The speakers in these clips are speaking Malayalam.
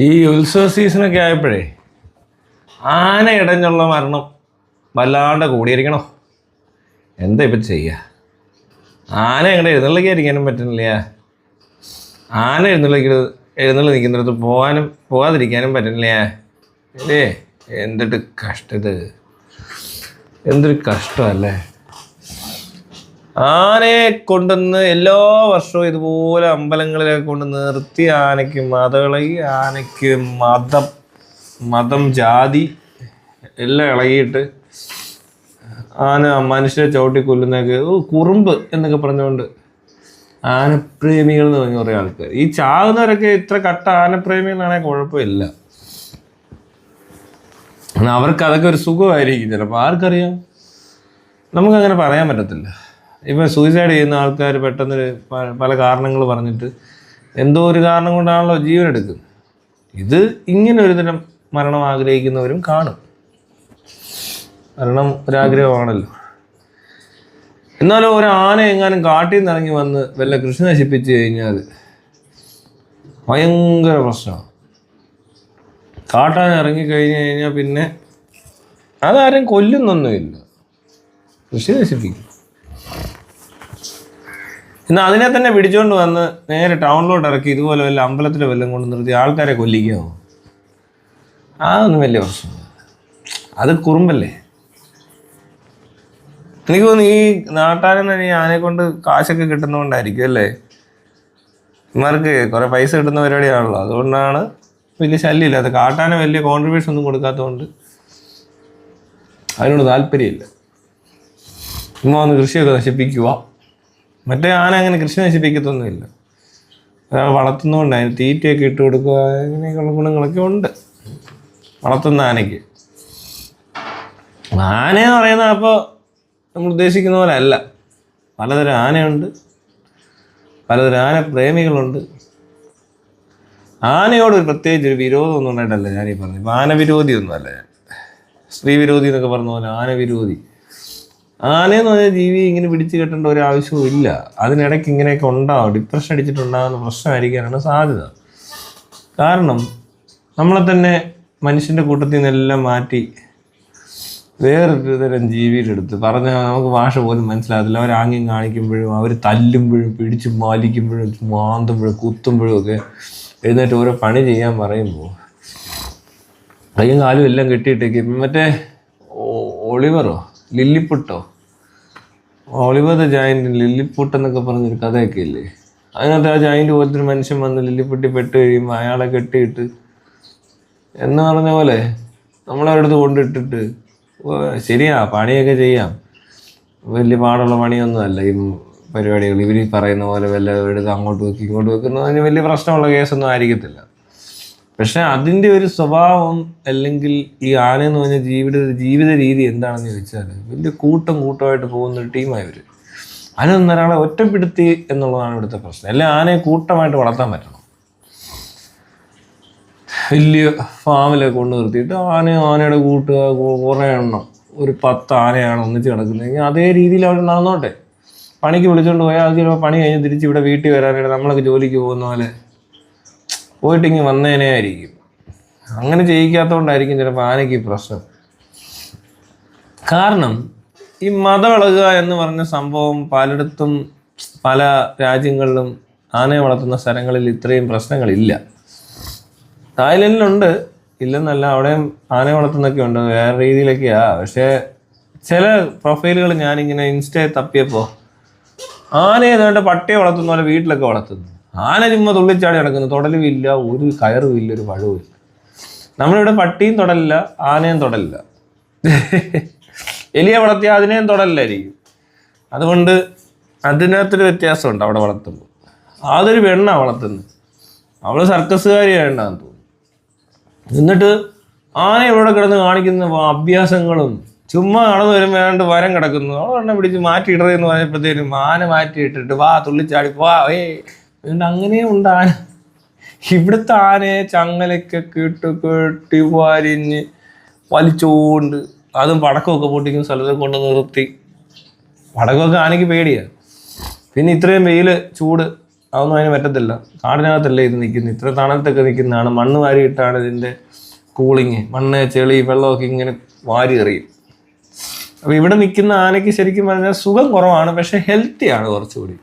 ഈ ഉത്സവ സീസണൊക്കെ ആയപ്പോഴേ ആന ഇടഞ്ഞുള്ള മരണം വല്ലാണ്ട് കൂടിയിരിക്കണോ? എന്താ ഇപ്പം ചെയ്യുക? ആന എങ്ങനെ എഴുന്നള്ളിക്കാതിരിക്കാനും പറ്റുന്നില്ല. ആന എഴുന്നള്ളി നിൽക്കുന്നിടത്ത് പോകാതിരിക്കാനും പറ്റുന്നില്ല. ഏ എന്തൊരു കഷ്ടത്, എന്തൊരു കഷ്ടമല്ലേ. ആനയെ കൊണ്ടുവന്ന് എല്ലാ വർഷവും ഇതുപോലെ അമ്പലങ്ങളിലൊക്കെ കൊണ്ട് നിർത്തി ആനയ്ക്ക് മതകളി, ആനയ്ക്ക് മതം ജാതി എല്ലാം ഇളകിയിട്ട് ആന മനുഷ്യരെ ചവിട്ടി കൊല്ലുന്നതൊക്കെ കുറുമ്പ് എന്നൊക്കെ പറഞ്ഞുകൊണ്ട് ആനപ്രേമികൾ എന്ന് പറഞ്ഞ കുറേ ആൾക്കാർ. ഈ ചാകുന്നവരൊക്കെ ഇത്ര കട്ട ആനപ്രേമികളാണെങ്കിൽ കുഴപ്പമില്ല, അവർക്ക് അതൊക്കെ ഒരു സുഖമായിരിക്കും ചിലപ്പോൾ. ആർക്കറിയാം, നമുക്കങ്ങനെ പറയാൻ പറ്റത്തില്ല. ഇപ്പം സൂയിസൈഡ് ചെയ്യുന്ന ആൾക്കാർ പെട്ടെന്ന് പല കാരണങ്ങൾ പറഞ്ഞിട്ട് എന്തോ ഒരു കാരണം കൊണ്ടാണല്ലോ ജീവൻ എടുക്കുന്നത്. ഇത് ഇങ്ങനെ ഒരു തരം മരണം ആഗ്രഹിക്കുന്നവരും കാണും. മരണം ഒരാഗ്രഹമാണല്ലോ. എന്നാലും ഒരു ആന എങ്ങാനും കാട്ടിൽ നിന്ന് ഇറങ്ങി വന്ന് വല്ല കൃഷി നശിപ്പിച്ച് കഴിഞ്ഞാൽ ഭയങ്കര പ്രശ്നമാണ്. കാട്ടാൻ ഇറങ്ങിക്കഴിഞ്ഞ് കഴിഞ്ഞാൽ പിന്നെ അതാരും കൊല്ലുന്നൊന്നുമില്ല, കൃഷി നശിപ്പിക്കും. എന്നാൽ അതിനെ തന്നെ പിടിച്ചുകൊണ്ട് വന്ന് നേരെ ടൗണിലോട്ട് ഇറക്കി ഇതുപോലെ വല്ല അമ്പലത്തിലെ വല്ലതും കൊണ്ട് നിർത്തി ആൾക്കാരെ കൊല്ലിക്കാമോ? അതൊന്നും വലിയ പ്രശ്നമില്ല, അത് കുറുമ്പല്ലേ. എനിക്ക് തോന്നുന്നു ഈ നാട്ടാരെന്ന് തന്നെ ഈ ആനയെ കൊണ്ട് കാശൊക്കെ കിട്ടുന്നതുകൊണ്ടായിരിക്കും അല്ലേ. ഇമാർക്ക് കുറേ പൈസ കിട്ടുന്ന പരിപാടിയാണല്ലോ, അതുകൊണ്ടാണ് വലിയ ശല്യമില്ല. അത് കാട്ടാനെ വലിയ കോൺട്രിബ്യൂഷൻ ഒന്നും കൊടുക്കാത്തതുകൊണ്ട് അതിനോട് താല്പര്യമില്ല. ചുമ്മാ ഒന്ന് കൃഷിയൊക്കെ നശിപ്പിക്കുക. മറ്റേ ആന അങ്ങനെ കൃഷി നശിപ്പിക്കത്തൊന്നുമില്ല. ഒരാൾ വളർത്തുന്നതുകൊണ്ട് അതിന് തീറ്റയൊക്കെ ഇട്ട് കൊടുക്കുക, അങ്ങനെയൊക്കെയുള്ള ഗുണങ്ങളൊക്കെ ഉണ്ട് വളർത്തുന്ന ആനയ്ക്ക്. ആനയെന്ന് പറയുന്നത് അപ്പോൾ നമ്മൾ ഉദ്ദേശിക്കുന്ന പോലെ അല്ല. പലതരം ആനയുണ്ട്, പലതരം ആന പ്രേമികളുണ്ട്. ആനയോട് ഒരു പ്രത്യേകിച്ച് ഒരു വിരോധമൊന്നും ഉണ്ടായിട്ടല്ല ഞാനീ പറഞ്ഞത്. ഇപ്പം ആന വിരോധി ഒന്നുമല്ല ഞാൻ, സ്ത്രീ വിരോധി എന്നൊക്കെ പറഞ്ഞ പോലെ ആന വിരോധി. ആനയെന്ന് പറഞ്ഞാൽ ജീവി ഇങ്ങനെ പിടിച്ചു കെട്ടേണ്ട ഒരു ആവശ്യവും ഇല്ല. അതിനിടയ്ക്ക് ഇങ്ങനെയൊക്കെ ഉണ്ടാവും, ഡിപ്രഷൻ അടിച്ചിട്ടുണ്ടാകുന്ന പ്രശ്നമായിരിക്കാനാണ് സാധ്യത. കാരണം നമ്മളെ തന്നെ മനുഷ്യൻ്റെ കൂട്ടത്തിൽ നിന്നെല്ലാം മാറ്റി വേറൊരു തരം ജീവിയുടെ അടുത്ത് പറഞ്ഞാൽ നമുക്ക് ഭാഷ പോലും മനസ്സിലാകത്തില്ല. അവർ ആംഗ്യം കാണിക്കുമ്പോഴും അവർ തല്ലുമ്പോഴും പിടിച്ച് മാലിക്കുമ്പോഴും മാന്തുമ്പോഴും കുത്തുമ്പോഴും ഒക്കെ എഴുന്നേറ്റ് ഓരോ പണി ചെയ്യാൻ പറയുമ്പോൾ കയ്യും കാലും എല്ലാം കെട്ടിയിട്ടേക്ക്. മറ്റേ ഒളിവറോ ലില്ലിപ്പുട്ടോ, ഒളിവർ ദ ജയന്റ് ലില്ലിപ്പുട്ട് എന്നൊക്കെ പറഞ്ഞൊരു കഥയൊക്കെ ഇല്ലേ. അതിനകത്ത് ആ ജയന്റ് പോലത്തെ ഒരു മനുഷ്യൻ വന്ന് ലില്ലിപ്പുട്ടി പെട്ട് കഴിയുമ്പോൾ അയാളെ കെട്ടിയിട്ട് എന്ന് പറഞ്ഞ പോലെ നമ്മളവരടുത്ത് കൊണ്ടിട്ടിട്ട് ശരിയാ പണിയൊക്കെ ചെയ്യാം, വലിയ പാടുള്ള പണിയൊന്നുമല്ല ഈ പരിപാടികൾ. ഇവർ പറയുന്ന പോലെ വല്ല എടുത്ത് അങ്ങോട്ട് വെക്കും ഇങ്ങോട്ട് വെക്കുന്നതിന് വലിയ പ്രശ്നമുള്ള കേസൊന്നും ആയിരിക്കത്തില്ല. പക്ഷെ അതിൻ്റെ ഒരു സ്വഭാവം അല്ലെങ്കിൽ ഈ ആനയെന്ന് പറഞ്ഞ ജീവിത രീതി എന്താണെന്ന് ചോദിച്ചാൽ വലിയ കൂട്ടമായിട്ട് പോകുന്ന ഒരു ടീമായി വരും. അതിനൊന്നും ഒരാളെ ഒറ്റപ്പെടുത്തി എന്നുള്ളതാണ് ഇവിടുത്തെ പ്രശ്നം. അല്ലെ ആനയെ കൂട്ടമായിട്ട് വളർത്താൻ പറ്റണം. വലിയ ഫാമിലൊക്കെ കൊണ്ട് നിർത്തിയിട്ട് ആനയുടെ കുറേ എണ്ണം, ഒരു 10 ആനയാണ് ഒന്നിച്ച് കിടക്കുന്നതെങ്കിൽ അതേ രീതിയിൽ അവിടെ നടന്നോട്ടെ. പണിക്ക് വിളിച്ചുകൊണ്ട് പോയാൽ അത് ചിലപ്പോൾ പണി കഴിഞ്ഞ് തിരിച്ച് ഇവിടെ വീട്ടിൽ വരാനായിട്ട് നമ്മളൊക്കെ ജോലിക്ക് പോകുന്ന പോലെ പോയിട്ടിങ്ങ് വന്നേനെ ആയിരിക്കും. അങ്ങനെ ചെയ്യിക്കാത്തതുകൊണ്ടായിരിക്കും ചിലപ്പോൾ ആനയ്ക്ക് പ്രശ്നം. കാരണം ഈ മതമിളകുക എന്ന് പറഞ്ഞ സംഭവം പലയിടത്തും പല രാജ്യങ്ങളിലും ആനയെ വളർത്തുന്ന സ്ഥലങ്ങളിൽ ഇത്രയും പ്രശ്നങ്ങളില്ല. തായ്ലൻഡിലുണ്ട്, ഇല്ലെന്നല്ല, അവിടെയും ആനയെ വളർത്തുന്നൊക്കെ ഉണ്ട്, വേറെ രീതിയിലൊക്കെയാ. പക്ഷേ ചില പ്രൊഫൈലുകൾ ഞാനിങ്ങനെ ഇൻസ്റ്റയിൽ തപ്പിയപ്പോൾ ആനയെ വേണ്ട പട്ടിയെ വളർത്തുന്ന പോലെ വീട്ടിലൊക്കെ വളർത്തുന്നു. ആന ചുമ്മാ തുള്ളിച്ചാടി നടക്കുന്നു, തൊടലും ഇല്ല, ഒരു കയറും ഇല്ല, ഒരു വഴവും ഇല്ല. നമ്മളിവിടെ പട്ടിയും തൊടലില്ല, ആനയും തൊടലില്ല. എലിയെ വളർത്തിയാൽ അതിനെയും തൊടലില്ലായിരിക്കും. അതുകൊണ്ട് അതിനകത്തൊരു വ്യത്യാസമുണ്ട് അവിടെ വളർത്തുമ്പോൾ. അതൊരു പെണ്ണാണ് വളർത്തുന്നത്, അവൾ സർക്കസുകാരിയായിട്ടാന്ന് തോന്നുന്നു. എന്നിട്ട് ആന ഇവിടെ കിടന്ന് കാണിക്കുന്ന അഭ്യാസങ്ങളും ചുമ്മാ നടന്നു വരുമ്പോൾ ഏതാണ്ട് വരം കിടക്കുന്നു, അവളെണ്ണം പിടിച്ച് മാറ്റിയിടറെന്ന് പറഞ്ഞപ്പോഴത്തേനും ആന മാറ്റിയിട്ടിട്ട് വാ തുള്ളിച്ചാടി വാ എന്നിട്ട് അങ്ങനെയും ഉണ്ട് ആന. ഇവിടുത്തെ ആനയെ ചങ്ങലൊക്കെ കെട്ടി വാരിഞ്ഞ് വലിച്ചുകൊണ്ട് അതും പടക്കമൊക്കെ പൊട്ടിക്കുന്ന സ്ഥലത്ത് കൊണ്ട് നിർത്തി. പടക്കമൊക്കെ ആനയ്ക്ക് പേടിയാണ്. പിന്നെ ഇത്രയും വെയിൽ ചൂട് അതൊന്നും അതിന് പറ്റത്തില്ല. കാടിനകത്തല്ലേ ഇത് നിൽക്കുന്നത്, ഇത്ര തണലത്തൊക്കെ നിൽക്കുന്നതാണ്. മണ്ണ് വാരിയിട്ടാണ് ഇതിൻ്റെ കൂളിങ്. മണ്ണ്, ചെളി, വെള്ളമൊക്കെ ഇങ്ങനെ വാരി എറിയും. അപ്പോൾ ഇവിടെ നിൽക്കുന്ന ആനയ്ക്ക് ശരിക്കും പറഞ്ഞാൽ സുഖം കുറവാണ്, പക്ഷെ ഹെൽത്തിയാണ് കുറച്ചുകൂടി.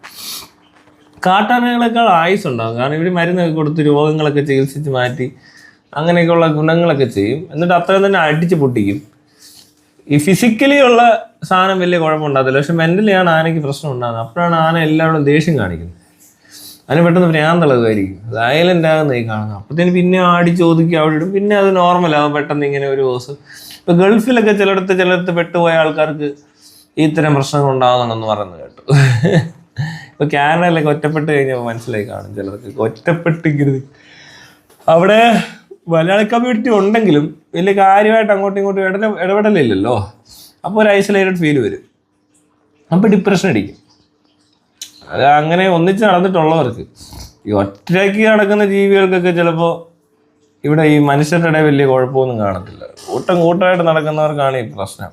കാട്ടാനകളെക്കാൾ ആയുസ് ഉണ്ടാകും. കാരണം ഇവർ മരുന്നൊക്കെ കൊടുത്ത് രോഗങ്ങളൊക്കെ ചികിത്സിച്ച് മാറ്റി അങ്ങനെയൊക്കെയുള്ള ഗുണങ്ങളൊക്കെ ചെയ്യും. എന്നിട്ട് അത്രയും തന്നെ അടിച്ച് പൊട്ടിക്കും. ഈ ഫിസിക്കലി ഉള്ള സാധനം വലിയ കുഴപ്പമുണ്ടാകത്തില്ല, പക്ഷെ മെൻ്റലിയാണ് ആനയ്ക്ക് പ്രശ്നം ഉണ്ടാകുന്നത്. അപ്പോഴാണ് ആന എല്ലാവരും ദേഷ്യം കാണിക്കുന്നത്. അതിന് പെട്ടെന്ന് ഭ്രാന്തളകുമായിരിക്കും. അത് ഐലൻ്റ് ആകുന്ന ഈ കാണുന്നത്. അപ്പോഴത്തേന് പിന്നെ അടിച്ച് ഒതുക്കി അവിടെ ഇടും. പിന്നെ അത് നോർമലാകും പെട്ടെന്ന് ഇങ്ങനെ ഒരു ദിവസം. ഇപ്പോൾ ഗൾഫിലൊക്കെ ചിലടത്ത് പെട്ടുപോയ ആൾക്കാർക്ക് ഇത്തരം പ്രശ്നങ്ങൾ ഉണ്ടാകുന്നുണ്ടെന്ന് പറയുന്നത് കേട്ടു. ഇപ്പോൾ കാനഡയിലൊക്കെ ഒറ്റപ്പെട്ട് കഴിഞ്ഞപ്പോൾ മനസ്സിലായി കാണും ചിലർക്ക് ഒറ്റപ്പെട്ടിരിക്കരുത്. അവിടെ മലയാളി കമ്മ്യൂണിറ്റി ഉണ്ടെങ്കിലും വലിയ കാര്യമായിട്ട് അങ്ങോട്ടും ഇങ്ങോട്ടും ഇടപെടലില്ലല്ലോ. അപ്പോൾ ഒരു ഐസൊലേറ്റഡ് ഫീൽ വരും. അപ്പോൾ ഡിപ്രഷൻ അടിക്കും. അത് അങ്ങനെ ഒന്നിച്ച് നടന്നിട്ടുള്ളവർക്ക്. ഈ ഒറ്റയ്ക്ക് നടക്കുന്ന ജീവികൾക്കൊക്കെ ചിലപ്പോൾ ഇവിടെ ഈ മനുഷ്യരുടെ ഇടയിൽ വലിയ കുഴപ്പമൊന്നും കാണത്തില്ല. കൂട്ടമായിട്ട് നടക്കുന്നവർക്കാണ് ഈ പ്രശ്നം.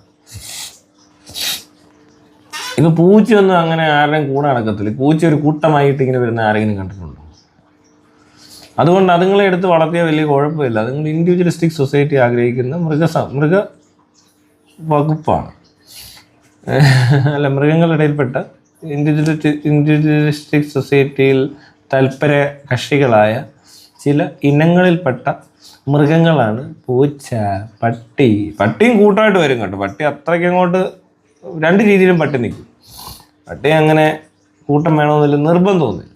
ഇപ്പം പൂച്ചയൊന്നും അങ്ങനെ ആരുടെയും കൂടെ നടക്കത്തില്ല. പൂച്ച ഒരു കൂട്ടമായിട്ട് ഇങ്ങനെ വരുന്ന ആരെങ്കിലും കണ്ടിട്ടുണ്ടോ? അതുകൊണ്ട് അതുങ്ങളെ എടുത്ത് വളർത്തിയാൽ വലിയ കുഴപ്പമില്ല. അതുങ്ങൾ ഇൻഡിവിജ്വലിസ്റ്റിക് സൊസൈറ്റി ആഗ്രഹിക്കുന്ന മൃഗ വകുപ്പാണ്. അല്ല, മൃഗങ്ങളുടെ ഇടയിൽപ്പെട്ട ഇൻഡിവിജ്വലിസ്റ്റിക് സൊസൈറ്റിയിൽ തൽപര കക്ഷികളായ ചില ഇനങ്ങളിൽപ്പെട്ട മൃഗങ്ങളാണ് പൂച്ച, പട്ടി. പട്ടിയും കൂട്ടമായിട്ട് വരും കേട്ടോ. പട്ടി അത്രയ്ക്ക് അങ്ങോട്ട് രണ്ട് രീതിയിലും പട്ടി നിൽക്കും. പട്ടി അങ്ങനെ കൂട്ടം വേണമെന്നില്ല, നിർബന്ധമൊന്നുമില്ല.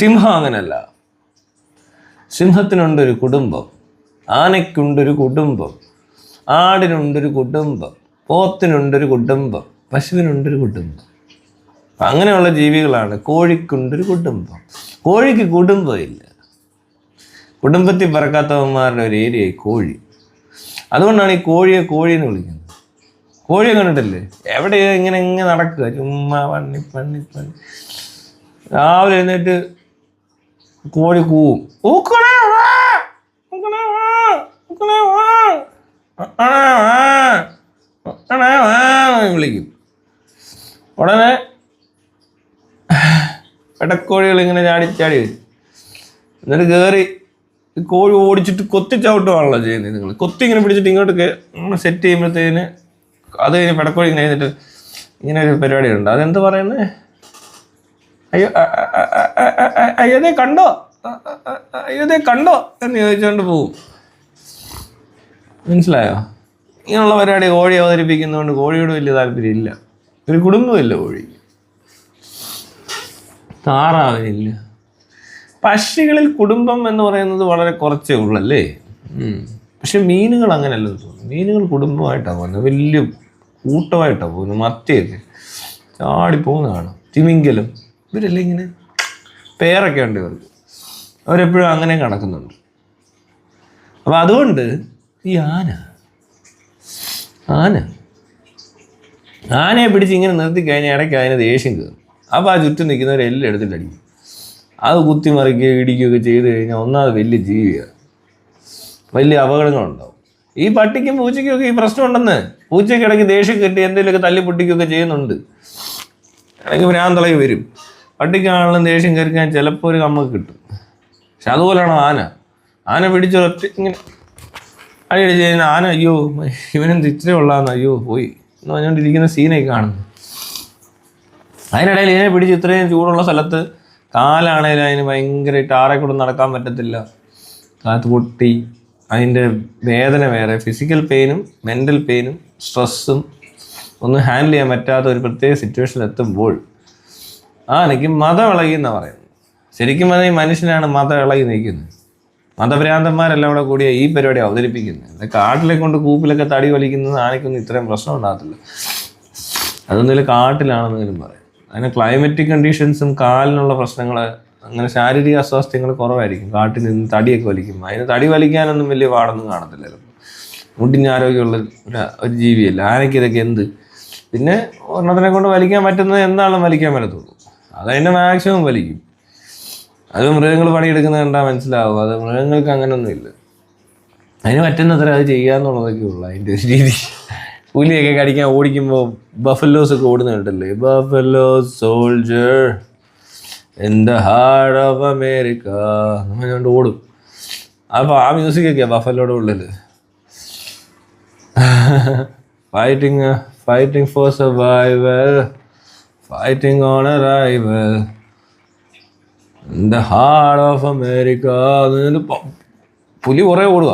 സിംഹം അങ്ങനല്ല. സിംഹത്തിനുണ്ടൊരു കുടുംബം, ആനയ്ക്കുണ്ടൊരു കുടുംബം, ആടിനുണ്ടൊരു കുടുംബം, പോത്തിനുണ്ടൊരു കുടുംബം, പശുവിനുണ്ടൊരു കുടുംബം. അങ്ങനെയുള്ള ജീവികളാണ്. കോഴിക്കുണ്ടൊരു കുടുംബം. കോഴിക്ക് കുടുംബമില്ല. കുടുംബത്തിൽ പറക്കാത്തവന്മാരുടെ ഒരു ഏരിയയായി കോഴി. അതുകൊണ്ടാണ് ഈ കോഴിയെ കോഴിയെന്ന് വിളിക്കുന്നത്. കോഴിയെ കണ്ടിട്ടില്ലേ? എവിടെയോ ഇങ്ങനെ നടക്കുക, ചുമ്മാ പണ്ണി. രാവിലെ എഴുന്നേറ്റ് കോഴി കൂവും, വിളിക്കും. ഉടനെ പെടക്കോഴികൾ ഇങ്ങനെ ചാടി വരും. എന്നിട്ട് കയറി കോഴി ഓടിച്ചിട്ട് കൊത്തി ചവിട്ടുവാണല്ലോ ചെയ്യുന്നത്. നിങ്ങൾ കൊത്തി ഇങ്ങനെ പിടിച്ചിട്ട് ഇങ്ങോട്ട് സെറ്റ് ചെയ്യുമ്പോഴത്തേന് അത് കഴിഞ്ഞ് പെടക്കോഴി ഇങ്ങനെ ചെയ്തിട്ട് ഇങ്ങനെ ഒരു പരിപാടിയുണ്ട്. അതെന്ത് പറയുന്നത്? അയ്യോതേ കണ്ടോ എന്ന് ചോദിച്ചുകൊണ്ട് പോവും. മനസ്സിലായോ? ഇങ്ങനെയുള്ള പരിപാടി കോഴി അവതരിപ്പിക്കുന്നതുകൊണ്ട് കോഴിയോട് വലിയ താല്പര്യം ഇല്ല. ഒരു കുടുംബമില്ല കോഴിക്ക്. താറാവിനില്ല. പക്ഷികളിൽ കുടുംബം എന്ന് പറയുന്നത് വളരെ കുറച്ചേ ഉള്ളല്ലേ. പക്ഷെ മീനുകൾ അങ്ങനെയല്ലെന്ന് തോന്നുന്നു. മീനുകൾ കുടുംബമായിട്ടാണ് പോകുന്നത്, വലിയ കൂട്ടമായിട്ടാണ് പോകുന്നത്. മത്തിയൊക്കെ ചാടിപ്പോകുന്ന കാണാം. തിമിംഗലം ഇവരെല്ലാം ഇങ്ങനെ പേരൊക്കെ ഉണ്ട് ഇവർക്ക്. അവരെപ്പോഴും അങ്ങനെ കണക്കുന്നുണ്ട്. അപ്പം അതുകൊണ്ട് ഈ ആനയെ പിടിച്ച് ഇങ്ങനെ നിർത്തി കഴിഞ്ഞാൽ ഇടയ്ക്ക് അതിന് ദേഷ്യം കയറും. അപ്പോൾ ആ ചുറ്റും നിൽക്കുന്നവരെല്ലാം എടുത്തിട്ട് അടിക്കും. അത് കുത്തിമറിക്കുകയോ ഇടിക്കുകയൊക്കെ ചെയ്ത് കഴിഞ്ഞാൽ ഒന്നാമത് വലിയ ജീവിയാണ്, വലിയ അപകടങ്ങളുണ്ടാവും. ഈ പട്ടിക്കും പൂച്ചയ്ക്കും ഒക്കെ ഈ പ്രശ്നമുണ്ടെന്ന്. പൂച്ചയ്ക്ക് ഇടയ്ക്ക് ദേഷ്യം കെട്ടി എന്തെങ്കിലുമൊക്കെ തല്ലി പൊട്ടിക്കുകയൊക്കെ ചെയ്യുന്നുണ്ട്. ഇടയ്ക്ക് ഭ്രാന്തളകി വരും. പട്ടിക്കാണെങ്കിലും ദേഷ്യം കയറിക്കാൻ ചിലപ്പോൾ ഒരു കമ്മക്ക് കിട്ടും. പക്ഷെ അതുപോലെയാണ് ആന പിടിച്ചൊരൊറ്റ ഇങ്ങനെ അടിയടിച്ച് കഴിഞ്ഞാൽ ആന അയ്യോ ഇവനെന്ത് ഇത്രേ ഉള്ളാന്ന് അയ്യോ പോയി എന്ന് പറഞ്ഞുകൊണ്ടിരിക്കുന്ന സീനൊക്കെ കാണുന്നു. അതിനിടയിൽ ഇതിനെ പിടിച്ച് ഇത്രയും ചൂടുള്ള സ്ഥലത്ത് കാലാണേലും അതിന് ഭയങ്കരമായിട്ട് ആറെ കൂടെ നടക്കാൻ പറ്റത്തില്ല. കാത്ത് പൊട്ടി അതിൻ്റെ വേദന വേറെ, ഫിസിക്കൽ പെയിനും മെൻ്റൽ പെയിനും സ്ട്രെസ്സും ഒന്നും ഹാൻഡിൽ ചെയ്യാൻ പറ്റാത്ത ഒരു പ്രത്യേക സിറ്റുവേഷനിൽ എത്തുമ്പോൾ ആനയ്ക്ക് മതം ഇളകി എന്നാണ് പറയുന്നത്. ശരിക്കും പറഞ്ഞാൽ ഈ മനുഷ്യനാണ് മതം ഇളകി നിൽക്കുന്നത്. മതഭ്രാന്തന്മാരെല്ലാം കൂടെ കൂടിയ ഈ പരിപാടി അവതരിപ്പിക്കുന്നത്. കാട്ടിലെ കൊണ്ട് കൂപ്പിലൊക്കെ തടി വലിക്കുന്നത് ആനയ്ക്കൊന്നും ഇത്രയും പ്രശ്നം ഉണ്ടാകത്തില്ല. അതൊന്നും കാട്ടിലാണെന്നെങ്കിലും പറയാം. അതിന് ക്ലൈമറ്റിക് കണ്ടീഷൻസും കാലിനുള്ള പ്രശ്നങ്ങൾ അങ്ങനെ ശാരീരിക അസ്വാസ്ഥ്യങ്ങൾ കുറവായിരിക്കും. കാട്ടിൽ നിന്ന് തടിയൊക്കെ വലിക്കും. അതിന് തടി വലിക്കാനൊന്നും വലിയ പാടൊന്നും കാണത്തില്ല. മുട്ടിന് ആരോഗ്യമുള്ള ഒരു ജീവിയല്ല. ആനയ്ക്ക് ഇതൊക്കെ എന്ത്? പിന്നെ ഒരെണ്ണത്തിനെ കൊണ്ട് വലിക്കാൻ പറ്റുന്നത് എന്താണെന്ന് വലിക്കാൻ പറ്റത്തുള്ളൂ. അതതിൻ്റെ മാക്സിമം വലിക്കും. അത് മൃഗങ്ങൾ പണിയെടുക്കുന്നത് കണ്ടാൽ മനസ്സിലാവും. അത് മൃഗങ്ങൾക്ക് അങ്ങനെയൊന്നും ഇല്ല. അതിന് പറ്റുന്നത്ര അത് ചെയ്യാന്നുള്ളതൊക്കെ ഉള്ളൂ അതിൻ്റെ ഒരു രീതി. പുലിയൊക്കെ കടിക്കാൻ ഓടിക്കുമ്പോൾ ബഫലോസ് ഒക്കെ ഓടുന്ന കണ്ടല്ലേ, buffalo soldier in the heart of America നമ്മൾ ഓടും. അപ്പോൾ ആ മ്യൂസിക്കൊക്കെയാണ് ബഫലോയുടെ ഉള്ളിൽ. Fighting four survival, fighting on arrival in the heart of America. പുലി കുറേ ഓടുക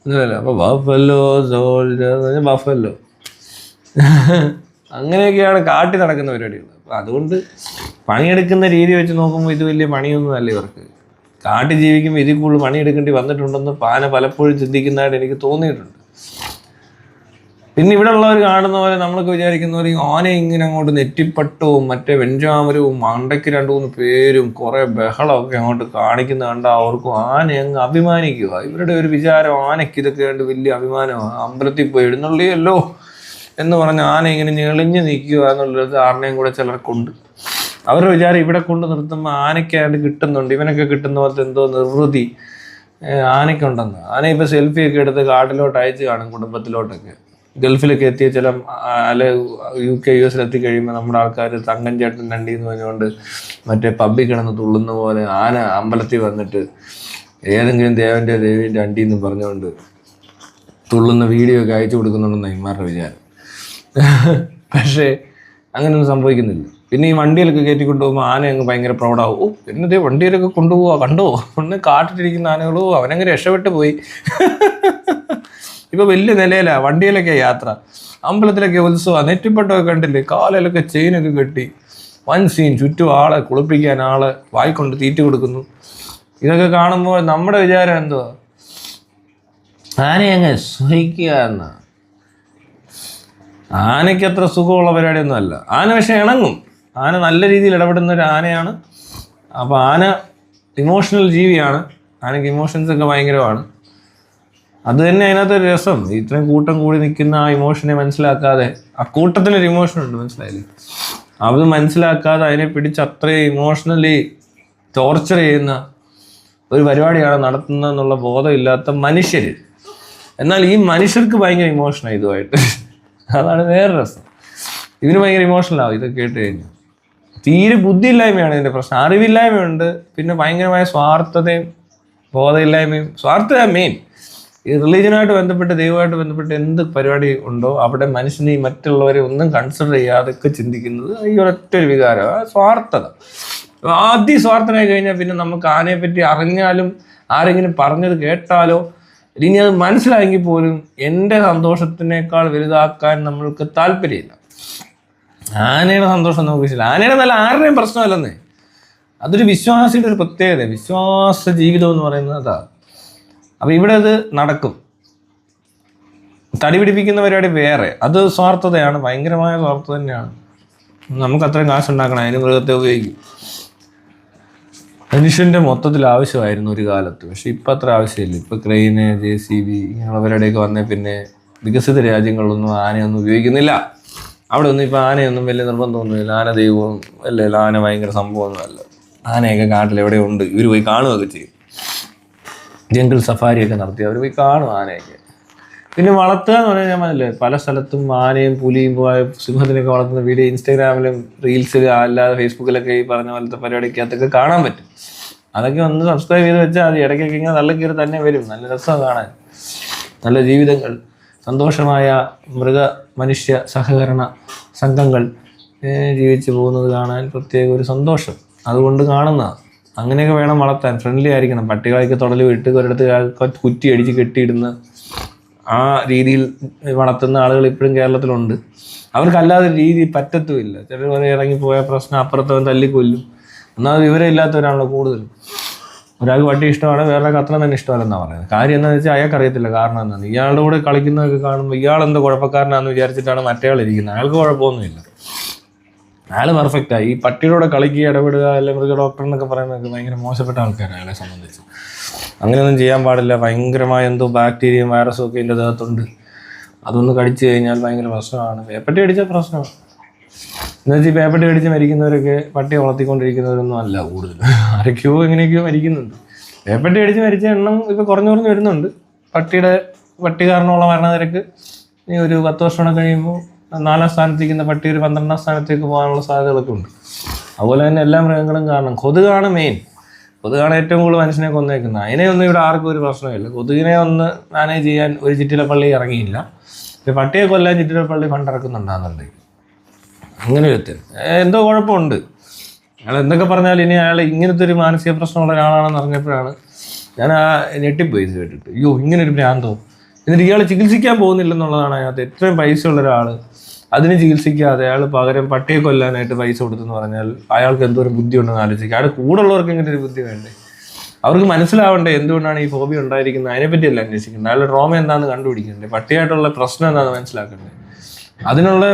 എന്നല്ലേ. അപ്പോൾ ബഫലോ സോൾജർ ബഫലോ അങ്ങനെയൊക്കെയാണ് കാട്ടി നടക്കുന്ന പരിപാടികൾ. അപ്പം അതുകൊണ്ട് പണിയെടുക്കുന്ന രീതി വെച്ച് നോക്കുമ്പോൾ ഇത് വലിയ പണിയൊന്നും അല്ല ഇവർക്ക്. കാട്ടി ജീവിക്കുമ്പോൾ ഇതിൽ കൂടുതൽ പണിയെടുക്കേണ്ടി വന്നിട്ടുണ്ടെന്ന് പാന പലപ്പോഴും ചിന്തിക്കുന്നതായിട്ട് എനിക്ക് തോന്നിയിട്ടുണ്ട്. പിന്നെ ഇവിടെ ഉള്ളവർ കാണുന്ന പോലെ നമ്മളൊക്കെ വിചാരിക്കുന്ന പോലെ ആനയെ ഇങ്ങനെ അങ്ങോട്ട് നെറ്റിപ്പട്ടവും മറ്റേ വെഞ്ചാമരവും മണ്ടയ്ക്ക് 2-3 പേരും കുറേ ബഹളമൊക്കെ അങ്ങോട്ട് കാണിക്കുന്ന കണ്ടാൽ അവർക്കും ആന അങ്ങ് അഭിമാനിക്കുക. ഇവരുടെ ഒരു വിചാരം ആനയ്ക്ക് ഇതൊക്കെ കണ്ട് വലിയ അഭിമാനമാണ്. അമ്പലത്തിൽ പോയി എഴുന്നള്ളിയല്ലോ എന്ന് പറഞ്ഞ് ആന ഇങ്ങനെ ഞെളിഞ്ഞ് നിൽക്കുക എന്നുള്ളൊരു ധാരണയും കൂടെ ചിലർക്കുണ്ട്. അവരുടെ വിചാരം ഇവിടെ കൊണ്ട് നിർത്തുമ്പോൾ ആനയ്ക്കായിട്ട് കിട്ടുന്നുണ്ട്, ഇവനൊക്കെ കിട്ടുന്ന പോലത്തെ എന്തോ നിർവൃതി ആനയ്ക്കുണ്ടെന്ന്. ആന ഇപ്പോൾ സെൽഫിയൊക്കെ എടുത്ത് കാട്ടിലോട്ട് അയച്ച് കാണും കുടുംബത്തിലോട്ടൊക്കെ. ഗൾഫിലൊക്കെ എത്തിയ ചില അല്ലെ UK US കഴിയുമ്പോൾ നമ്മുടെ ആൾക്കാർ തങ്കൻ ചേട്ടൻ രണ്ടി എന്ന് പറഞ്ഞുകൊണ്ട് മറ്റേ പബ്ബിൽ കിടന്ന് തുള്ളുന്ന പോലെ ആന അമ്പലത്തിൽ വന്നിട്ട് ഏതെങ്കിലും ദേവീൻ്റെ അണ്ടി എന്ന് പറഞ്ഞുകൊണ്ട് തുള്ളുന്ന വീഡിയോ ഒക്കെ അയച്ചു കൊടുക്കുന്നുണ്ടെന്നാണ് ഇമാരുടെ വിചാരം. പക്ഷേ അങ്ങനെയൊന്നും സംഭവിക്കുന്നില്ല. പിന്നെ ഈ വണ്ടിയിലൊക്കെ കയറ്റി കൊണ്ടുപോകുമ്പോൾ ആന അങ്ങ് ഭയങ്കര പ്രൗഡാവും. ഓ എന്നതേ വണ്ടിയിലൊക്കെ കൊണ്ടുപോവാ, കണ്ടോ ഒന്ന് കാട്ടിട്ടിരിക്കുന്ന ആനകളോ അവനങ്ങ് രക്ഷപ്പെട്ടു പോയി. ഇപ്പൊ വലിയ നിലയിലാണ് വണ്ടിയിലൊക്കെ യാത്ര, അമ്പലത്തിലൊക്കെ ഉത്സവം, നെറ്റിപ്പട്ടമൊക്കെ കണ്ടില്ലേ, കാലിലൊക്കെ ചെയിനൊക്കെ കെട്ടി വൻ സീൻ, ചുറ്റും ആളെ കുളിപ്പിക്കാൻ ആളെ വായിക്കൊണ്ട് തീറ്റി കൊടുക്കുന്നു. ഇതൊക്കെ കാണുമ്പോൾ നമ്മുടെ വിചാരം എന്തുവാ, ആനയെ അങ്ങ് സഹിക്കുക എന്ന. ആനയ്ക്ക് അത്ര സുഖമുള്ള പരിപാടിയൊന്നും അല്ല. ആന പക്ഷെ ഇണങ്ങും. ആന നല്ല രീതിയിൽ ഇടപെടുന്ന ഒരു ആനയാണ്. അപ്പോൾ ആന ഇമോഷണൽ ജീവിയാണ്. ആനയ്ക്ക് ഇമോഷൻസ് ഒക്കെ ഭയങ്കരമാണ്. അത് തന്നെ അതിനകത്തൊരു രസം. ഇത്രയും കൂട്ടം കൂടി നിൽക്കുന്ന ആ ഇമോഷനെ മനസ്സിലാക്കാതെ, ആ കൂട്ടത്തിനൊരു ഇമോഷൻ ഉണ്ട്, മനസ്സിലായില്ലേ, അത് മനസ്സിലാക്കാതെ അതിനെ പിടിച്ച് അത്രയും ഇമോഷണലി ടോർച്ചർ ചെയ്യുന്ന ഒരു പരിപാടിയാണ് നടത്തുന്നതെന്നുള്ള ബോധമില്ലാത്ത മനുഷ്യർ. എന്നാൽ ഈ മനുഷ്യർക്ക് ഭയങ്കര ഇമോഷനാണ് ഇതുമായിട്ട്. അതാണ് വേറെ രസം. ഇതിന് ഭയങ്കര ഇമോഷണലാവും ഇതൊക്കെ കേട്ട് കഴിഞ്ഞാൽ. തീരെ ബുദ്ധിയില്ലായ്മയാണ് ഇതിൻ്റെ പ്രശ്നം. അറിവില്ലായ്മയുണ്ട്, പിന്നെ ഭയങ്കരമായ സ്വാർത്ഥതയും ബോധമില്ലായ്മയും. സ്വാർത്ഥത മെയിൻ. ഈ റിലീജിയനായിട്ട് ബന്ധപ്പെട്ട് ദൈവമായിട്ട് ബന്ധപ്പെട്ട് എന്ത് പരിപാടി ഉണ്ടോ അവിടെ മനുഷ്യനെ ഈ മറ്റുള്ളവരെ ഒന്നും കൺസിഡർ ചെയ്യാതൊക്കെ ചിന്തിക്കുന്നത് ഈ ഒരൊറ്റൊരു വികാരമാണ്, സ്വാർത്ഥത. ആദ്യം സ്വാർത്ഥനായി കഴിഞ്ഞാൽ പിന്നെ നമുക്ക് ആനയെ പറ്റി അറിഞ്ഞാലും ആരെങ്കിലും പറഞ്ഞത് കേട്ടാലോ ഇനി അത് മനസ്സിലായെങ്കിൽ പോലും എൻ്റെ സന്തോഷത്തിനേക്കാൾ വലുതാക്കാൻ നമ്മൾക്ക് താല്പര്യമില്ല. ആനയുടെ സന്തോഷം നമുക്ക് ഇഷ്ടമില്ല. ആനയുടെ നല്ല ആരുടെയും പ്രശ്നമല്ലെന്നേ. അതൊരു വിശ്വാസിയുടെ ഒരു പ്രത്യേകത. വിശ്വാസ ജീവിതം എന്ന് പറയുന്നത് അതാണ്. അപ്പം ഇവിടെ അത് നടക്കും. തടി പിടിപ്പിക്കുന്ന പരിപാടി വേറെ, അത് സ്വാർത്ഥതയാണ്, ഭയങ്കരമായ സ്വാർത്ഥത തന്നെയാണ്. നമുക്ക് അത്രയും കാശുണ്ടാക്കണം, അതിന് മൃഗത്തെ ഉപയോഗിക്കും. മനുഷ്യൻ്റെ മൊത്തത്തിൽ ആവശ്യമായിരുന്നു ഒരു കാലത്ത്, പക്ഷെ ഇപ്പം അത്ര ആവശ്യമില്ല. ഇപ്പം ക്രെയിന്, JCB ഇങ്ങനെയുള്ള പരിപാടിയൊക്കെ വന്നേ പിന്നെ വികസിത രാജ്യങ്ങളിലൊന്നും ആനയൊന്നും ഉപയോഗിക്കുന്നില്ല. അവിടെ ഒന്നും ഇപ്പം ആനയൊന്നും വലിയ നിർബന്ധമൊന്നുമില്ല. ആന ദൈവവും അല്ലേ, ആന ഭയങ്കര സംഭവമൊന്നുമല്ല. ആനയൊക്കെ കാട്ടിലെവിടെ ഉണ്ട്, ഇവർ പോയി കാണുകയൊക്കെ ചെയ്യും. ജംഗിൾ സഫാരിയൊക്കെ നടത്തി അവർ പോയി കാണും ആനയൊക്കെ. പിന്നെ വളർത്തുക എന്ന് പറഞ്ഞാൽ ഞാൻ പറഞ്ഞില്ലേ, പല സ്ഥലത്തും ആനയും പുലിയും സിംഹത്തിനൊക്കെ വളർത്തുന്ന വീഡിയോ ഇൻസ്റ്റാഗ്രാമിലും റീൽസിൽ അല്ലാതെ ഫേസ്ബുക്കിലൊക്കെ ഈ പറഞ്ഞ പോലത്തെ പരിപാടിക്കകത്തൊക്കെ കാണാൻ പറ്റും. അതൊക്കെ ഒന്ന് സബ്സ്ക്രൈബ് ചെയ്ത് വെച്ചാൽ അത് ഇടയ്ക്കൊക്കെ ഇങ്ങനെ തള്ളിക്കയറി തന്നെ വരും. നല്ല രസമാണ് കാണാൻ. നല്ല ജീവിതങ്ങൾ, സന്തോഷമായ മൃഗ മനുഷ്യ സഹകരണ സംഘങ്ങൾ ജീവിച്ചു പോകുന്നത് കാണാൻ പ്രത്യേക ഒരു സന്തോഷം അതുകൊണ്ട് കാണുന്നതാണ്. അങ്ങനെയൊക്കെ വേണം വളർത്താൻ. ഫ്രണ്ട്ലി ആയിരിക്കണം. പട്ടികളൊക്കെ തുടൽ വിട്ട് ഒരിടത്ത് കുറ്റി അടിച്ച് കെട്ടിയിടുന്ന ആ രീതിയിൽ വളർത്തുന്ന ആളുകൾ ഇപ്പോഴും കേരളത്തിലുണ്ട്. അവർക്കല്ലാതെ രീതി പറ്റത്തുമില്ല. ചിലർ ഇറങ്ങിപ്പോയ പ്രശ്നം അപ്പുറത്തവൻ തല്ലിക്കൊല്ലും. എന്നാൽ വിവരമില്ലാത്തവരാണല്ലോ കൂടുതലും. ഒരാൾക്ക് പട്ടി ഇഷ്ടമാണ്, വേറൊരാൾക്ക് അത്ര തന്നെ ഇഷ്ടമല്ലെന്നാണ് പറയുന്നത്. കാര്യം എന്താണെന്ന് വെച്ചാൽ അയാൾക്ക് അറിയത്തില്ല കാരണം എന്താണ്. ഇയാളുടെ കൂടെ കളിക്കുന്നതൊക്കെ കാണുമ്പോൾ ഇയാളെന്തോ കുഴപ്പക്കാരനാണെന്ന് വിചാരിച്ചിട്ടാണ് മറ്റേയാൾ ഇരിക്കുന്നത്. അയാൾക്ക് കുഴപ്പമൊന്നുമില്ല, അയാൾ പെർഫെക്റ്റായി. ഈ പട്ടിയോടെ കളിക്കുക, ഇടപെടുക, അല്ലെങ്കിൽ മൃഗ ഡോക്ടർ എന്നൊക്കെ പറയുന്നതൊക്കെ ഭയങ്കര മോശപ്പെട്ട ആൾക്കാരാണ് അയാളെ സംബന്ധിച്ച്. അങ്ങനെയൊന്നും ചെയ്യാൻ പാടില്ല. ഭയങ്കരമായ എന്തോ ബാക്ടീരിയയും വൈറസും ഒക്കെ എൻ്റെ ദേഹത്തുണ്ട്. അതൊന്ന് കടിച്ചു കഴിഞ്ഞാൽ ഭയങ്കര പ്രശ്നമാണ്. പേപ്പട്ടി അടിച്ചാൽ പ്രശ്നമാണ്. എന്നുവെച്ചാൽ ഈ പേപ്പട്ടി അടിച്ച് മരിക്കുന്നവരൊക്കെ പട്ടി വളർത്തിക്കൊണ്ടിരിക്കുന്നവരൊന്നും അല്ല കൂടുതൽ. ആരൊക്കെയോ എങ്ങനെയൊക്കെയോ മരിക്കുന്നുണ്ട്. പേപ്പട്ടി അടിച്ച് മരിച്ച എണ്ണം ഇപ്പോൾ കുറഞ്ഞു വരുന്നുണ്ട്. പട്ടി കാരണമുള്ള മരണനിരക്ക് ഇനി ഒരു 10 വർഷം കഴിയുമ്പോൾ 4ാം സ്ഥാനത്തേക്കുന്ന പട്ടി ഒരു 12ാം സ്ഥാനത്തേക്ക് പോകാനുള്ള സാധ്യതകളൊക്കെ ഉണ്ട്. അതുപോലെ തന്നെ എല്ലാ മൃഗങ്ങളും കാരണം കൊതുകാണ് മെയിൻ. കൊതുകാണ് ഏറ്റവും കൂടുതൽ മനുഷ്യനെ കൊന്നേക്കുന്നത്. അതിനെയൊന്നും ഇവിടെ ആർക്കും ഒരു പ്രശ്നമില്ല. കൊതുകിനെ ഒന്ന് മാനേജ് ചെയ്യാൻ ഒരു ചിറ്റിലപ്പള്ളി ഇറങ്ങിയില്ല. പട്ടിയെ കൊല്ലാൻ ചിറ്റിലപ്പള്ളി ഫണ്ട് ഇറക്കുന്നുണ്ടാകുന്നുണ്ടെങ്കിൽ അങ്ങനെ ഒരു എന്തോ കുഴപ്പമുണ്ട്. അയാൾ എന്തൊക്കെ പറഞ്ഞാൽ ഇനി അയാൾ ഇങ്ങനത്തെ ഒരു മാനസിക പ്രശ്നമുള്ള ഒരാളാണെന്ന് അറിഞ്ഞപ്പോഴാണ് ഞാൻ ഞെട്ടിപ്പോയി ഇത് കേട്ടിട്ട്. അയ്യോ, ഇങ്ങനൊരു ഭ്രാന്തോ. എന്നിട്ട് ഇയാൾ ചികിത്സിക്കാൻ പോകുന്നില്ലെന്നുള്ളതാണ് അതിനകത്ത്. എത്രയും പൈസ ഉള്ള ഒരാൾ അതിന് ചികിത്സിക്കാതെ അയാൾ പകരം പട്ടിയെ കൊല്ലാനായിട്ട് പൈസ കൊടുത്തെന്ന് പറഞ്ഞാൽ അയാൾക്ക് എന്തോരം ബുദ്ധി ഉണ്ടെന്ന് ആലോചിക്കുക. അയാൾ കൂടെ ഉള്ളവർക്ക് ഇങ്ങനെ ഒരു ബുദ്ധി വേണ്ടേ? അവർക്ക് മനസ്സിലാവണ്ടേ എന്തുകൊണ്ടാണ് ഈ ഫോബിയ ഉണ്ടായിരിക്കുന്നത്? അതിനെപ്പറ്റിയല്ല അന്വേഷിക്കുന്നത്. അയാളുടെ ട്രോമ എന്താണെന്ന് കണ്ടുപിടിക്കണ്ടേ? പട്ടിയായിട്ടുള്ള പ്രശ്നം എന്താണെന്ന് മനസ്സിലാക്കണ്ടേ? അതിനുള്ള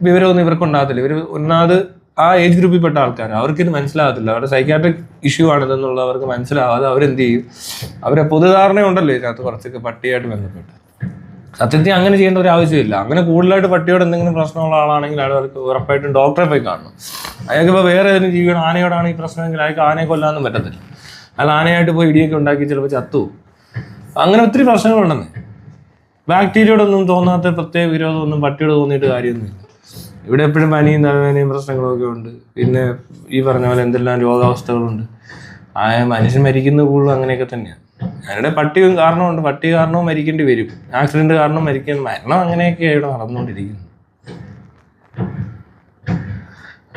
വിവരമൊന്നും ഇവർക്കുണ്ടാകത്തില്ല. ഇവർ ഒന്നാമത് ആ ഏജ് ഗ്രൂപ്പിൽപ്പെട്ട ആൾക്കാർ, അവർക്കിത് മനസ്സിലാകത്തില്ല. അവരുടെ സൈക്കാട്രിക് ഇഷ്യൂ ആണിതെന്നുള്ള അവർക്ക് മനസ്സിലാവാതെ അവരെന്ത് ചെയ്യും? അവരെ പൊതുധാരണ ഉണ്ടല്ലോ ഇതിനകത്ത് കുറച്ചൊക്കെ പട്ടിയായിട്ട് ബന്ധപ്പെട്ട്. സത്യത്തിൽ അങ്ങനെ ചെയ്യേണ്ട ഒരു ആവശ്യമില്ല. അങ്ങനെ കൂടുതലായിട്ട് പട്ടിയോട് എന്തെങ്കിലും പ്രശ്നമുള്ള ആളാണെങ്കിൽ അയാൾക്ക് ഉറപ്പായിട്ടും ഡോക്ടറെ പോയി കാണണം. അയാൾക്കിപ്പോൾ വേറെ ഏതെങ്കിലും ജീവിയാണ്, ആനയോടാണ് ഈ പ്രശ്നമെങ്കിൽ അയാൾക്ക് ആനയെ കൊല്ലാനൊന്നും പറ്റത്തില്ല. അയാൾ ആനയായിട്ട് പോയി ഇടിയൊക്കെ ഉണ്ടാക്കി ചിലപ്പോൾ ചത്തുപോകും. അങ്ങനെ ഒത്തിരി പ്രശ്നങ്ങളുണ്ടെന്ന്. ബാക്ടീരിയയോടൊന്നും തോന്നാത്ത പ്രത്യേക വിരോധമൊന്നും പട്ടിയോട് തോന്നിയിട്ട് കാര്യമൊന്നുമില്ല. ഇവിടെ എപ്പോഴും പനിയും തലവേദനയും പ്രശ്നങ്ങളൊക്കെ ഉണ്ട്. പിന്നെ ഈ പറഞ്ഞ പോലെ എന്തെല്ലാം രോഗാവസ്ഥകളുണ്ട്. മനുഷ്യൻ മരിക്കുന്ന കൂടുതലും അങ്ങനെയൊക്കെ തന്നെയാണ്. ഞാനിവിടെ പട്ടിയും കാരണമുണ്ട്. പട്ടി കാരണവും മരിക്കേണ്ടി വരും. ആക്സിഡന്റ് കാരണം മരണം അങ്ങനെയൊക്കെ ഇവിടെ നടന്നുകൊണ്ടിരിക്കുന്നു.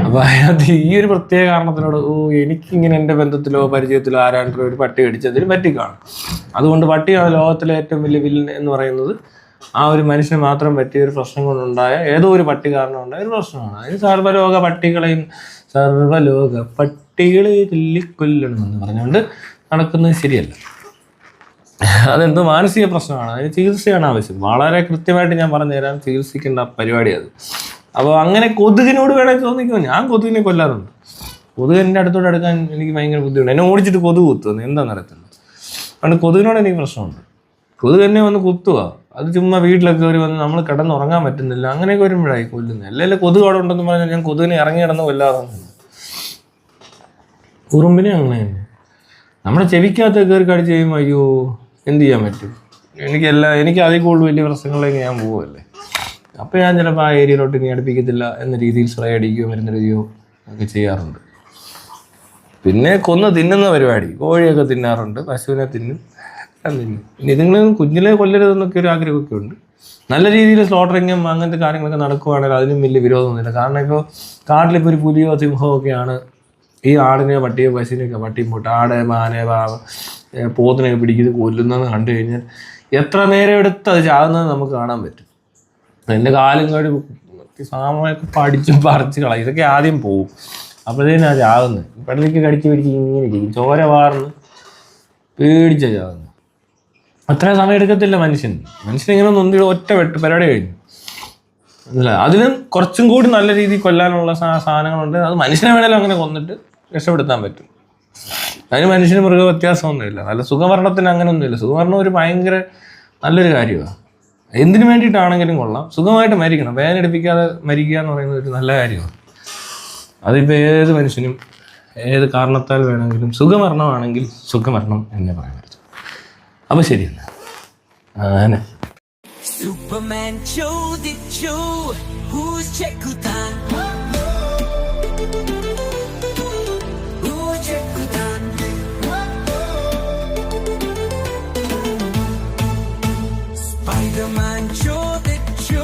അപ്പൊ അതിനകത്ത് ഈ ഒരു പ്രത്യേക കാരണത്തിനോട് എനിക്കിങ്ങനെ എൻ്റെ ബന്ധത്തിലോ പരിചയത്തിലോ ആരാണ്ടോ ഒരു പട്ടി കടിച്ചതിന് പറ്റിക്കാണും. അതുകൊണ്ട് പട്ടിയാണ് ലോകത്തിലെ ഏറ്റവും വലിയ വില്ലൻ എന്ന് പറയുന്നത് ആ ഒരു മനുഷ്യന് മാത്രം പറ്റിയ ഒരു പ്രശ്നം കൊണ്ടുണ്ടായ ഏതോ ഒരു പട്ടി കാരണം ഉണ്ടായ ഒരു പ്രശ്നമാണ്. അതിന് സർവ്വലോക പട്ടികളെയും പട്ടികളെ തല്ലിക്കൊല്ലണമെന്ന് പറഞ്ഞുകൊണ്ട് നടക്കുന്നത് ശരിയല്ല. അതെന്തോ മാനസിക പ്രശ്നമാണ്. അതിന് ചികിത്സയാണ് ആവശ്യം. വളരെ കൃത്യമായിട്ട് ഞാൻ പറഞ്ഞു തരാം. ചികിത്സിക്കേണ്ട പരിപാടി അത്. അപ്പോൾ അങ്ങനെ കൊതുകിനോട് വേണമെങ്കിൽ തോന്നിക്കുമോ? ഞാൻ കൊതുകിനെ കൊല്ലാറുണ്ട്. കൊതുക് എൻ്റെ അടുത്തോട്ട് എടുക്കാൻ എനിക്ക് ഭയങ്കര ബുദ്ധിമുട്ട്. എന്നെ ഓടിച്ചിട്ട് കൊതുക് കുത്തുന്നു, എന്താണെന്ന് അറിയത്തില്ല. അതുകൊണ്ട് കൊതുകിനോട് എനിക്ക് പ്രശ്നമുണ്ട്. കൊതുക് എന്നെ വന്ന് കുത്തുക, അത് ചുമ്മാ വീട്ടിലൊക്കെ ഒരു വന്ന് നമ്മൾ കിടന്നുറങ്ങാൻ പറ്റുന്നില്ല, അങ്ങനെയൊക്കെ വരുമ്പോഴായി കൊല്ലുന്നത്. അല്ലെങ്കിൽ കൊതുക് അവിടെ ഉണ്ടെന്ന് പറഞ്ഞാൽ ഞാൻ കൊതുകിനെ ഇറങ്ങി കിടന്ന് കൊല്ലാതെ. ഉറുമ്പിനെ അങ്ങനെ തന്നെ നമ്മുടെ ചെവിക്കകത്ത് കയറി കടിച്ച് കഴിയുമ്പോൾ അയ്യോ എന്ത് ചെയ്യാൻ പറ്റും? എനിക്ക് അതിൽ കൂടുതൽ വലിയ പ്രശ്നങ്ങളിലേക്ക് ഞാൻ പോവുമല്ലേ. അപ്പോൾ ഞാൻ ചിലപ്പോൾ ആ ഏരിയയിലോട്ട് ഇനി അടുപ്പിക്കത്തില്ല എന്ന രീതിയിൽ സ്പ്രേ അടിക്കുകയോ മരുന്നടിക്കുകയോ ഒക്കെ ചെയ്യാറുണ്ട്. പിന്നെ കൊന്ന് തിന്നുന്ന പരിപാടി, കോഴിയൊക്കെ തിന്നാറുണ്ട്, പശുവിനെ തിന്നും. ഇനി നിങ്ങൾ കുഞ്ഞിലെ കൊല്ലരുതെന്നൊക്കെ ഒരു ആഗ്രഹമൊക്കെ ഉണ്ട്. നല്ല രീതിയിൽ സ്ലോട്ടറിങ്ങും അങ്ങനത്തെ കാര്യങ്ങളൊക്കെ നടക്കുവാണെങ്കിൽ അതിനും വലിയ വിരോധമൊന്നുമില്ല. കാരണം ഇപ്പോൾ കാട്ടിലിപ്പോൾ ഒരു പുലിയോ സിംഹമോ ഒക്കെയാണ് ഈ ആടിനെയോ പട്ടിയോ പശുവിനെയൊക്കെ പട്ടിയും പോട്ട് ആട് മാനെ പോത്തിനെയൊക്കെ പിടിക്കുന്നത് കൊല്ലുന്നതെന്ന് കണ്ടു കഴിഞ്ഞാൽ എത്ര നേരം എടുത്ത് അത് ചാകുന്നത് നമുക്ക് കാണാൻ പറ്റും. എൻ്റെ കാലും കാടി സാമയൊക്കെ പഠിച്ച് പറിച്ച് കളയും. ഇതൊക്കെ ആദ്യം പോവും. അപ്പോഴത്തേനും അത് ചാകുന്നത് പള്ളിക്ക് കടിച്ച് പിടിച്ച് ഇങ്ങനെ ഇരിക്കും, ചോര വാർന്ന് പേടിച്ച ചാകുന്നത്. അത്ര സമയം എടുക്കത്തില്ല മനുഷ്യനിങ്ങനെ നൊന്തി ഒറ്റ വെട്ട് പരിപാടി കഴിഞ്ഞു. അല്ല, അതിനും കുറച്ചും കൂടി നല്ല രീതിയിൽ കൊല്ലാനുള്ള സാധനങ്ങളുണ്ട്. അത് മനുഷ്യനെ വേണേലും അങ്ങനെ കൊന്നിട്ട് രക്ഷപ്പെടുത്താൻ പറ്റും. അതിന് മനുഷ്യന് മൃഗ വ്യത്യാസമൊന്നുമില്ല. നല്ല സുഖമരണത്തിന് അങ്ങനെയൊന്നുമില്ല. സുഖമരണം ഒരു ഭയങ്കര നല്ലൊരു കാര്യമാണ്. എന്തിനു വേണ്ടിയിട്ടാണെങ്കിലും കൊള്ളാം, സുഖമായിട്ട് മരിക്കണം. വേദന എടുപ്പിക്കാതെ മരിക്കുക എന്ന് പറയുന്നത് ഒരു നല്ല കാര്യമാണ്. അതിപ്പോൾ ഏത് മനുഷ്യനും ഏത് കാരണത്താൽ വേണമെങ്കിലും സുഖമരണമാണെങ്കിൽ സുഖമരണം എന്നേ പറയാൻ പറ്റും. അപ്പോൾ ശരി എന്നാ അങ്ങനെ Superman ചോദിച്ചു who's ചെക്കുത്താൻ who's ചെക്കുത്താൻ Spider-Man ചോദിച്ചു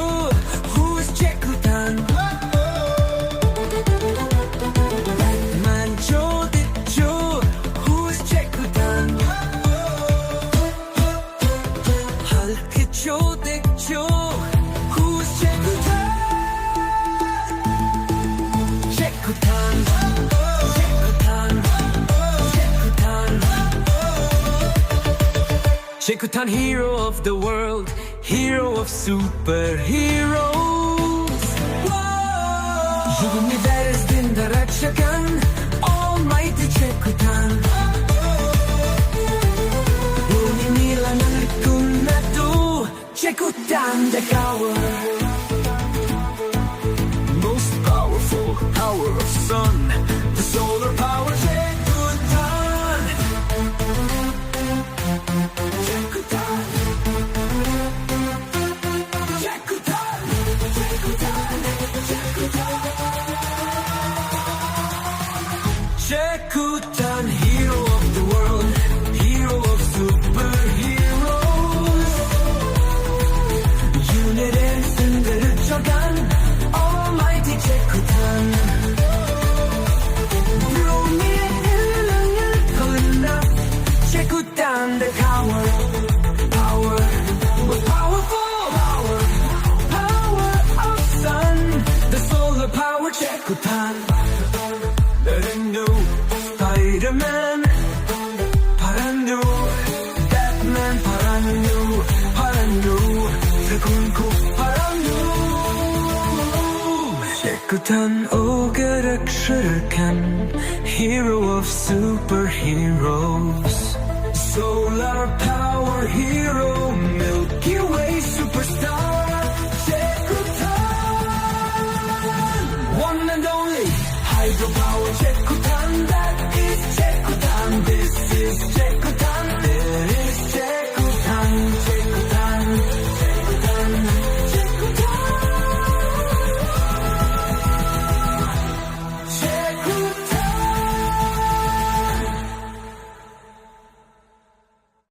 who's ചെക്കുത്താൻ Batman ചോദിച്ചു who's ചെക്കുത്താൻ Hulk ചോദിച്ചു who's ചെക്കുത്താൻ ചെക്കുത്താൻ ചെക്കുത്താൻ ചെക്കുത്താൻ ചെക്കുത്താൻ hero of the world, hero of superheroes. Universe'inde രക്ഷകൻ almighty ചെക്കുത്താൻ ഭൂമി നിലനിൽക്കുന്നതു ചെക്കുത്താന്റെ power. Most powerful power of sun, the solar power ചെക്കുത്താൻ ചെക്കുത്താൻ ചെക്കുത്താൻ undercover. Power, we're powerful. Power of sun. The solar power Chekutan. New Spider-Man. Parandu. Batman Parandu. Parandu. Dragunku Parandu. Chekutan Ogaraksharkan. Hero of superheroes.